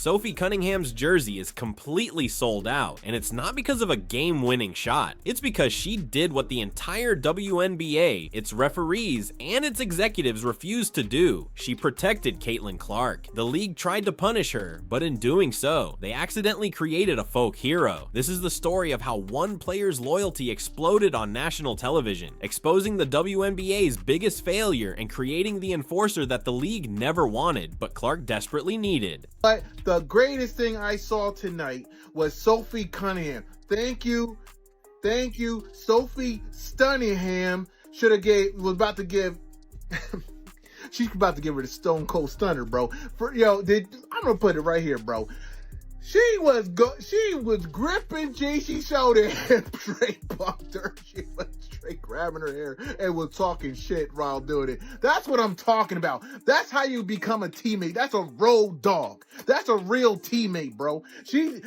Sophie Cunningham's jersey is completely sold out, and it's not because of a game-winning shot. It's because she did what the entire WNBA, its referees, and its executives refused to do. She protected Caitlin Clark. The league tried to punish her, but in doing so, they accidentally created a folk hero. This is the story of how one player's loyalty exploded on national television, exposing the WNBA's biggest failure and creating the enforcer that the league never wanted, but Clark desperately needed. But the greatest thing I saw tonight was Sophie Cunningham. Thank you. Sophie Cunningham was about to give she's about to give her the Stone Cold Stunner, bro. I'm gonna put it right here, bro. She was gripping JC's shoulder and straight bumped her. She was straight grabbing her hair and was talking shit while doing it. That's what I'm talking about. That's how you become a teammate. That's a road dog. That's a real teammate, bro. See,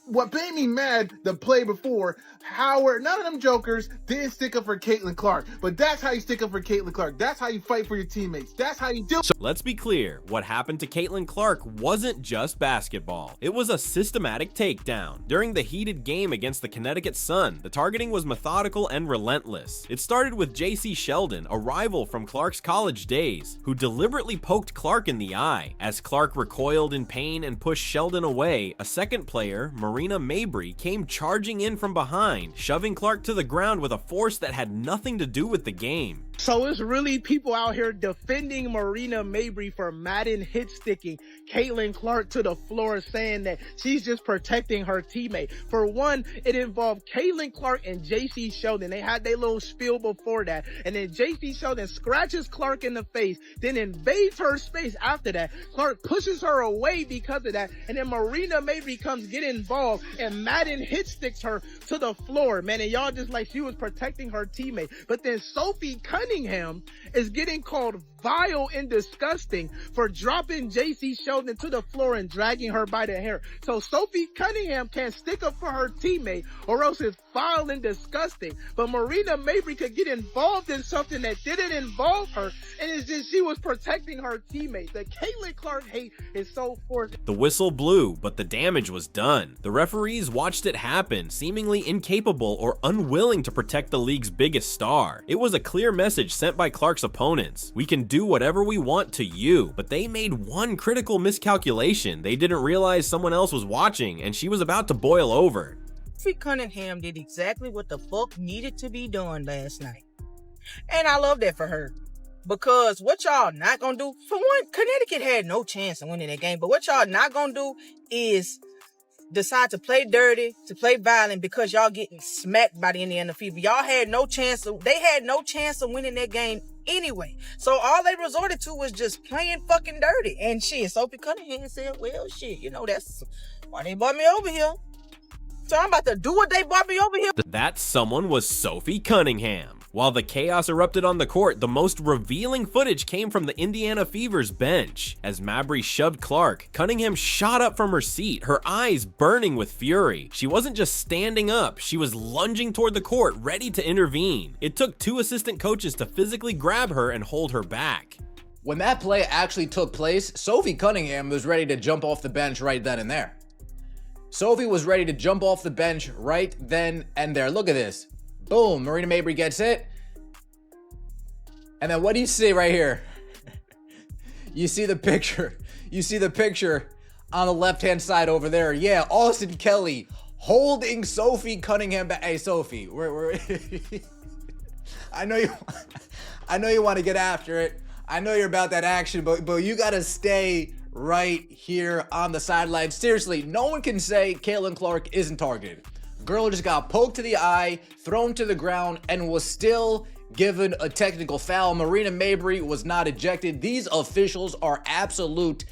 what made me mad the play before, Howard, none of them jokers didn't stick up for Caitlin Clark. But that's how you stick up for Caitlin Clark. That's how you fight for your teammates. That's how you do it. So let's be clear, what happened to Caitlin Clark wasn't just basketball. It was a systematic takedown. During the heated game against the Connecticut Sun, the targeting was methodical and relentless. It started with JC Sheldon, a rival from Clark's college days, who deliberately poked Clark in the eye. As Clark recoiled in pain and pushed Sheldon away, a second player, Marina Mabry, came charging in from behind, shoving Clark to the ground with a force that had nothing to do with the game. So it's really people out here defending Marina Mabry for Madden hit sticking Caitlin Clark to the floor, saying that she's just protecting her teammate. For one, it involved Caitlin Clark and JC Sheldon. They had their little spiel before that, and then JC Sheldon scratches Clark in the face, then invades her space after that. Clark pushes her away because of that, and then Marina Mabry comes get involved and Madden hit sticks her to the floor, man. And y'all just like she was protecting her teammate. But then Sophie Cunningham is getting called vile and disgusting for dropping JC Sheldon to the floor and dragging her by the hair. So Sophie Cunningham can't stick up for her teammate, or else it's vile and disgusting. But Marina Mabry could get involved in something that didn't involve her, and it's just she was protecting her teammate. The Caitlin Clark hate is so forced. The whistle blew, but the damage was done. The referees watched it happen, seemingly incapable or unwilling to protect the league's biggest star. It was a clear message sent by Clark's opponents. We can do whatever we want to you, but they made one critical miscalculation. They didn't realize someone else was watching, and she was about to boil over. Sophie Cunningham did exactly what the fuck needed to be done last night. And I love that for her. Because what y'all not gonna do, for one, Connecticut had no chance of winning that game, but what y'all not gonna do is decide to play dirty, to play violent because y'all getting smacked by the Indiana Fever. Y'all had no chance they had no chance of winning that game anyway. So all they resorted to was just playing fucking dirty. And shit, Sophie Cunningham said, well, shit, that's why they brought me over here. So I'm about to do what they brought me over here. That someone was Sophie Cunningham. While the chaos erupted on the court, the most revealing footage came from the Indiana Fever's bench. As Mabry shoved Clark, Cunningham shot up from her seat, her eyes burning with fury. She wasn't just standing up, she was lunging toward the court, ready to intervene. It took two assistant coaches to physically grab her and hold her back. When that play actually took place, Sophie Cunningham was ready to jump off the bench right then and there. Sophie was ready to jump off the bench right then and there. Look at this. Boom, Marina Mabry gets it. And then what do you see right here? You see the picture. You see the picture on the left-hand side over there. Yeah, Austin Kelly holding Sophie Cunningham back. Hey, Sophie, we're I know you want to get after it. I know you're about that action, but you got to stay right here on the sideline. Seriously, no one can say Caitlin Clark isn't targeted. Girl just got poked to the eye, thrown to the ground, and was still given a technical foul. Marina Mabry was not ejected. These officials are absolutely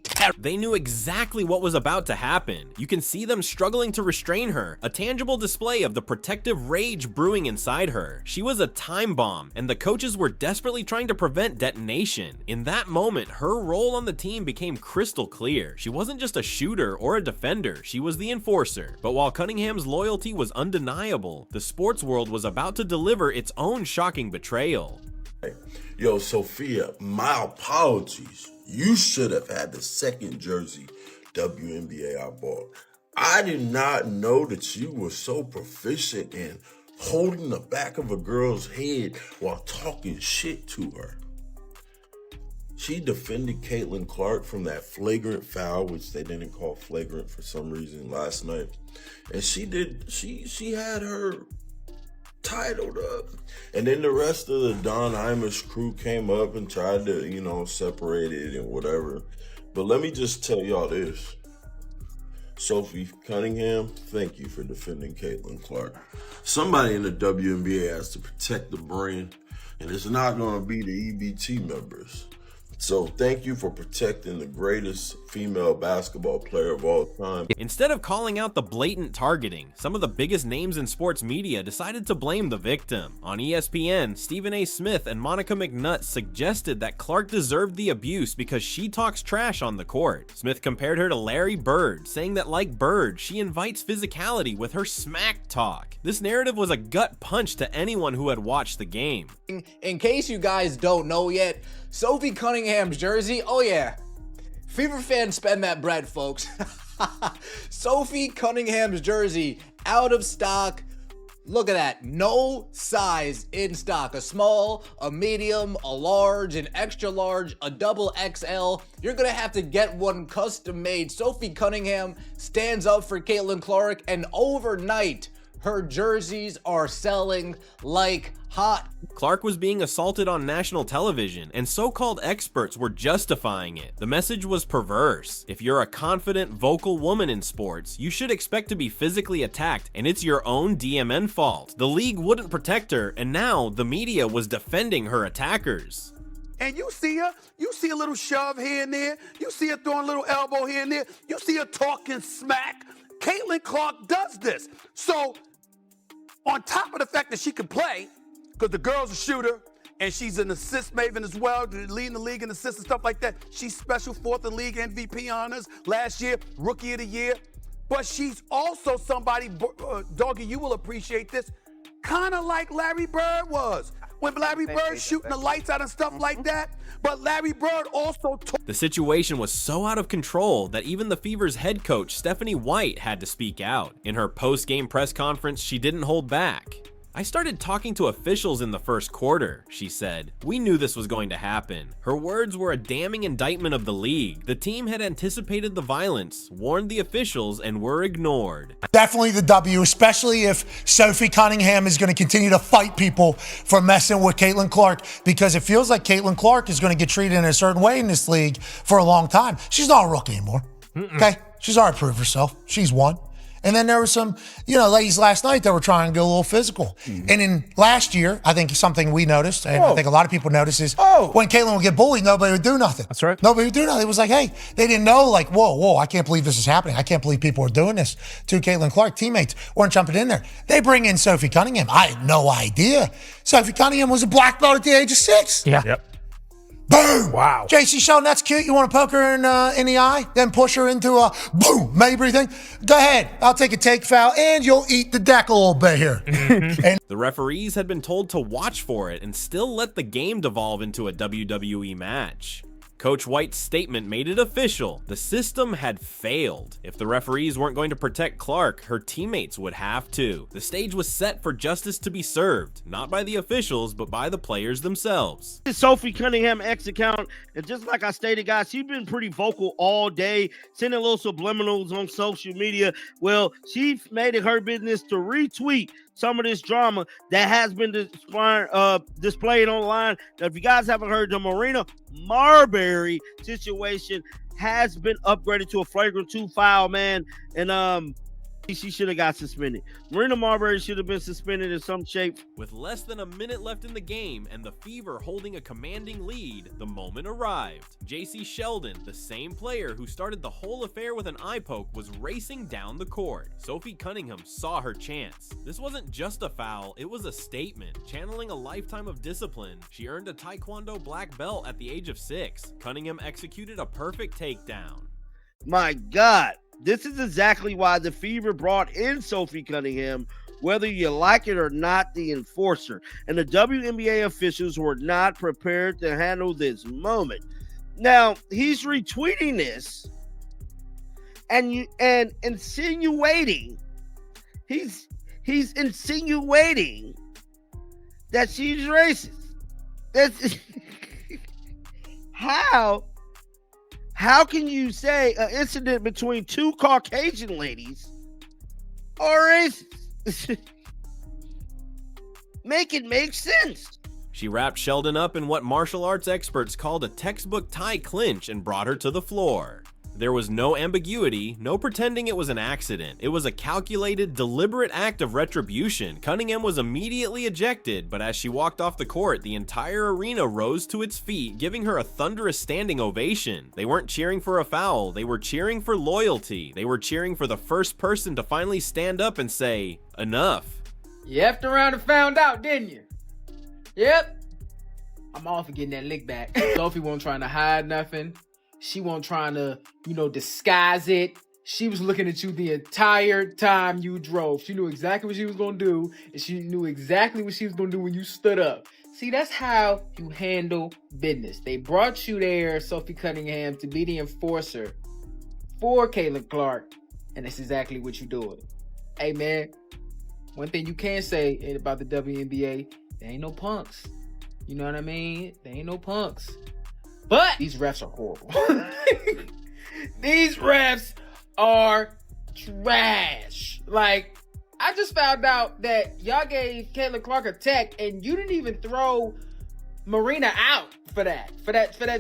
terrible. They knew exactly what was about to happen. You can see them struggling to restrain her, a tangible display of the protective rage brewing inside her. She was a time bomb, and the coaches were desperately trying to prevent detonation. In that moment, her role on the team became crystal clear. She wasn't just a shooter or a defender, she was the enforcer. But while Cunningham's loyalty was undeniable, the sports world was about to deliver its own shocking betrayal. Yo, Sophia, my apologies. You should have had the second jersey WNBA I bought. I did not know that you were so proficient in holding the back of a girl's head while talking shit to her. She defended Caitlin Clark from that flagrant foul, which they didn't call flagrant for some reason last night. And she had her titled up. And then the rest of the Don Imus crew came up and tried to, separate it and whatever. But let me just tell y'all this. Sophie Cunningham, thank you for defending Caitlin Clark. Somebody in the WNBA has to protect the brand, and it's not going to be the EBT members. So thank you for protecting the greatest female basketball player of all time. Instead of calling out the blatant targeting, some of the biggest names in sports media decided to blame the victim. On ESPN, Stephen A. Smith and Monica McNutt suggested that Clark deserved the abuse because she talks trash on the court. Smith compared her to Larry Bird, saying that like Bird, she invites physicality with her smack talk. This narrative was a gut punch to anyone who had watched the game. In case you guys don't know yet, Sophie Cunningham's jersey, oh yeah, Fever fans spend that bread, folks. Sophie Cunningham's jersey, out of stock. Look at that, no size in stock. A small, a medium, a large, an extra large, a double XL. You're gonna have to get one custom made. Sophie Cunningham stands up for Caitlin Clark, and overnight, her jerseys are selling like hot. Clark was being assaulted on national television, and so-called experts were justifying it. The message was perverse. If you're a confident, vocal woman in sports, you should expect to be physically attacked, and it's your own DMN fault. The league wouldn't protect her, and now the media was defending her attackers. And you see her, you see a little shove here and there, you see her throwing a little elbow here and there, you see her talking smack. Caitlin Clark does this. So, on top of the fact that she can play, because the girl's a shooter, and she's an assist maven as well, leading the league in assists and stuff like that. She's special, 4th in league MVP honors last year, Rookie of the Year. But she's also somebody, Doggy, you will appreciate this, kind of like Larry Bird was. When Larry Bird shooting the lights out and stuff like that, but Larry Bird also The situation was so out of control that even the Fever's head coach, Stephanie White, had to speak out. In her post-game press conference, she didn't hold back. I started talking to officials in the first quarter, she said. We knew this was going to happen. Her words were a damning indictment of the league. The team had anticipated the violence, warned the officials, and were ignored. Definitely the W, especially if Sophie Cunningham is going to continue to fight people for messing with Caitlin Clark, because it feels like Caitlin Clark is going to get treated in a certain way in this league for a long time. She's not a rookie anymore, okay? She's already proved herself. She's won. And then there were some, ladies last night that were trying to go a little physical. And in last year, I think something we noticed, and I think a lot of people noticed, is when Caitlin would get bullied, nobody would do nothing. That's right. Nobody would do nothing. It was like, hey, they didn't know, like, whoa, I can't believe this is happening. I can't believe people are doing this to Caitlin Clark. Teammates weren't jumping in there. They bring in Sophie Cunningham. I had no idea. Sophie Cunningham was a black belt at the age of 6. Yeah. Yep. Boom! Wow. JC Sheldon, that's cute. You want to poke her in the eye, then push her into a boom Mabry thing? Go ahead. I'll take a take foul, and you'll eat the deck a little bit here. And the referees had been told to watch for it and still let the game devolve into a WWE match. Coach White's statement made it official. The system had failed. If the referees weren't going to protect Clark, her teammates would have to. The stage was set for justice to be served, not by the officials, but by the players themselves. Sophie Cunningham X account, and just like I stated, guys, she's been pretty vocal all day, sending little subliminals on social media. Well, she made it her business to retweet some of this drama that has been displayed online. Now, if you guys haven't heard, the Marina Marbury situation has been upgraded to a flagrant 2 foul, man, and she should have got suspended. Marina Marbury should have been suspended in some shape. With less than a minute left in the game and the Fever holding a commanding lead, the moment arrived. JC Sheldon, the same player who started the whole affair with an eye poke, was racing down the court. Sophie Cunningham saw her chance. This wasn't just a foul, it was a statement. Channeling a lifetime of discipline, she earned a Taekwondo black belt at the age of 6. Cunningham executed a perfect takedown. My God. This is exactly why the Fever brought in Sophie Cunningham whether you like it or not, the enforcer. And the WNBA officials were not prepared to handle this moment. Now, he's retweeting this and insinuating, he's insinuating that she's racist. That's how can you say an incident between two Caucasian ladies are racist? Make it make sense. She wrapped Sheldon up in what martial arts experts called a textbook Thai clinch and brought her to the floor. There was no ambiguity, no pretending it was an accident. It was a calculated, deliberate act of retribution. Cunningham was immediately ejected, but as she walked off the court, the entire arena rose to its feet, giving her a thunderous standing ovation. They weren't cheering for a foul, they were cheering for loyalty. They were cheering for the first person to finally stand up and say, enough. You effed around and found out, didn't you? Yep. I'm all for getting that lick back. Sophie wasn't trying to hide nothing. She wasn't trying to, disguise it. She was looking at you the entire time you drove. She knew exactly what she was going to do, and she knew exactly what she was going to do when you stood up. See, that's how you handle business. They brought you there, Sophie Cunningham, to be the enforcer for Caitlin Clark, and that's exactly what you're doing. Hey, man, one thing you can say about the WNBA, there ain't no punks. You know what I mean? There ain't no punks. But these refs are horrible. These refs are trash. Like, I just found out that y'all gave Caitlin Clark a tech and you didn't even throw Marina out for that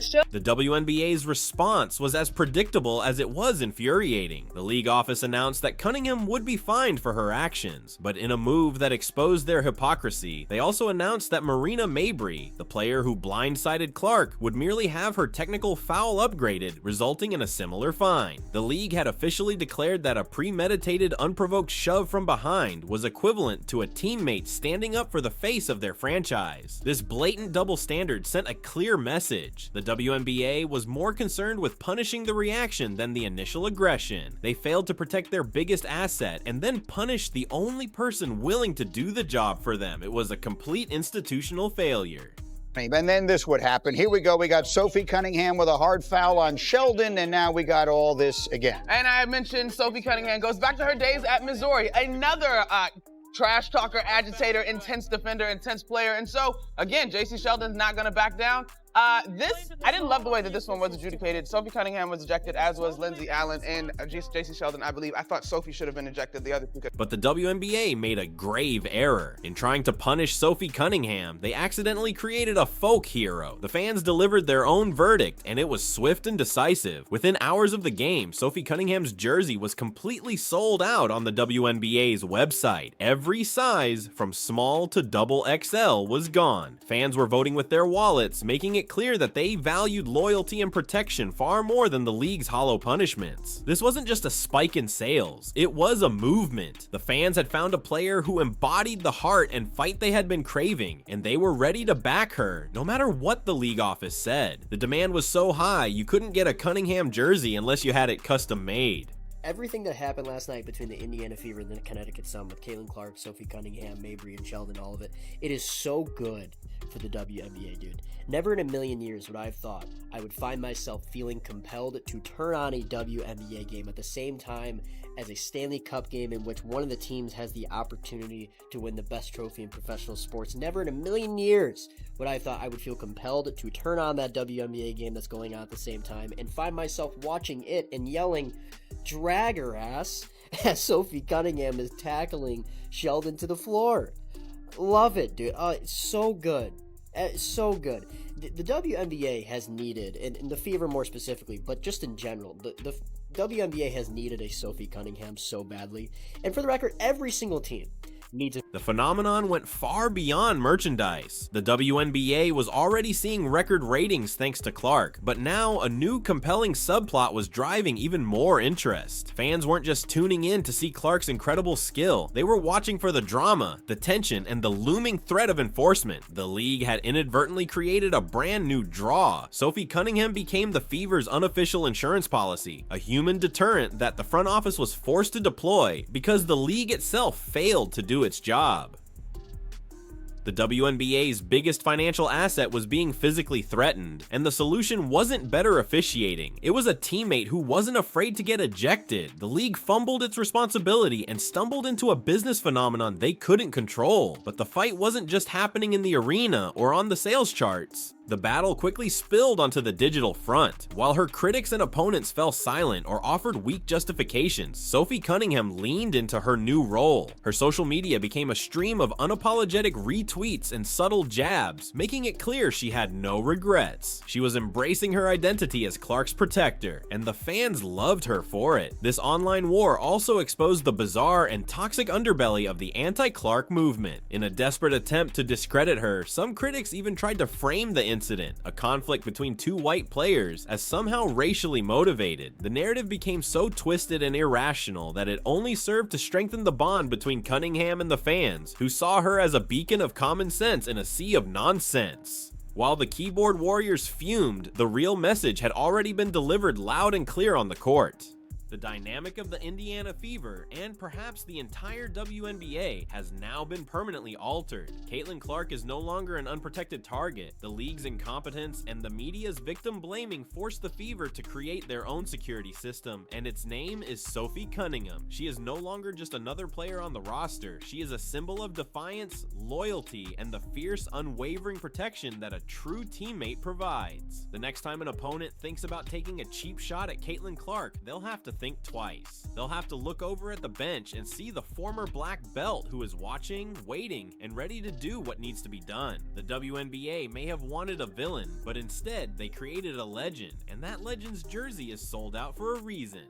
show. The WNBA's response was as predictable as it was infuriating. The league office announced that Cunningham would be fined for her actions, but in a move that exposed their hypocrisy, they also announced that Marina Mabry, the player who blindsided Clark, would merely have her technical foul upgraded, resulting in a similar fine. The league had officially declared that a premeditated, unprovoked shove from behind was equivalent to a teammate standing up for the face of their franchise. This blatant double standard sent a clear message. The WNBA was more concerned with punishing the reaction than the initial aggression. They failed to protect their biggest asset and then punished the only person willing to do the job for them. It was a complete institutional failure. And then this would happen. Here we go. We got Sophie Cunningham with a hard foul on Sheldon, and now we got all this again. And I mentioned Sophie Cunningham goes back to her days at Missouri. Another trash talker, agitator, intense defender, intense player. And so, again, JC Sheldon's not going to back down. I didn't love the way that this one was adjudicated. Sophie Cunningham was ejected, as was Lindsay Allen and JC Sheldon, I believe. I thought Sophie should have been ejected. The other two could. But the WNBA made a grave error. In trying to punish Sophie Cunningham, they accidentally created a folk hero. The fans delivered their own verdict, and it was swift and decisive. Within hours of the game, Sophie Cunningham's jersey was completely sold out on the WNBA's website. Every size, from small to double XL, was gone. Fans were voting with their wallets, making it clear that they valued loyalty and protection far more than the league's hollow punishments. This wasn't just a spike in sales, it was a movement. The fans had found a player who embodied the heart and fight they had been craving, and they were ready to back her, no matter what the league office said. The demand was so high, you couldn't get a Cunningham jersey unless you had it custom made. Everything that happened last night between the Indiana Fever and the Connecticut Sun with Caitlin Clark, Sophie Cunningham, Mabry, and Sheldon, all of it, it is so good for the WNBA, dude. Never in a million years would I have thought I would find myself feeling compelled to turn on a WNBA game at the same time as a Stanley Cup game in which one of the teams has the opportunity to win the best trophy in professional sports. Never in a million years would I have thought I would feel compelled to turn on that WNBA game that's going on at the same time and find myself watching it and yelling, "Drag her ass," as Sophie Cunningham is tackling Sheldon to the floor. Love it, dude. It's so good. It's so good. The WNBA has needed, and the Fever more specifically, but just in general, the WNBA has needed a Sophie Cunningham so badly. And for the record, every single team needs it. The phenomenon went far beyond merchandise. The WNBA was already seeing record ratings thanks to Clark, but now a new compelling subplot was driving even more interest. Fans weren't just tuning in to see Clark's incredible skill, they were watching for the drama, the tension, and the looming threat of enforcement. The league had inadvertently created a brand new draw. Sophie Cunningham became the Fever's unofficial insurance policy, a human deterrent that the front office was forced to deploy because the league itself failed to do its job. The WNBA's biggest financial asset was being physically threatened, and the solution wasn't better officiating. It was a teammate who wasn't afraid to get ejected. The league fumbled its responsibility and stumbled into a business phenomenon they couldn't control. But the fight wasn't just happening in the arena or on the sales charts. The battle quickly spilled onto the digital front. While her critics and opponents fell silent or offered weak justifications, Sophie Cunningham leaned into her new role. Her social media became a stream of unapologetic retweets and subtle jabs, making it clear she had no regrets. She was embracing her identity as Clark's protector, and the fans loved her for it. This online war also exposed the bizarre and toxic underbelly of the anti-Clark movement. In a desperate attempt to discredit her, some critics even tried to frame the incident, a conflict between two white players, as somehow racially motivated. The narrative became so twisted and irrational that it only served to strengthen the bond between Cunningham and the fans, who saw her as a beacon of common sense in a sea of nonsense. While the keyboard warriors fumed, the real message had already been delivered loud and clear on the court. The dynamic of the Indiana Fever, and perhaps the entire WNBA, has now been permanently altered. Caitlin Clark is no longer an unprotected target. The league's incompetence and the media's victim blaming forced the Fever to create their own security system, and its name is Sophie Cunningham. She is no longer just another player on the roster. She is a symbol of defiance, loyalty, and the fierce, unwavering protection that a true teammate provides. The next time an opponent thinks about taking a cheap shot at Caitlin Clark, they'll have to think twice. They'll have to look over at the bench and see the former black belt who is watching, waiting, and ready to do what needs to be done. The WNBA may have wanted a villain, but instead they created a legend, and that legend's jersey is sold out for a reason.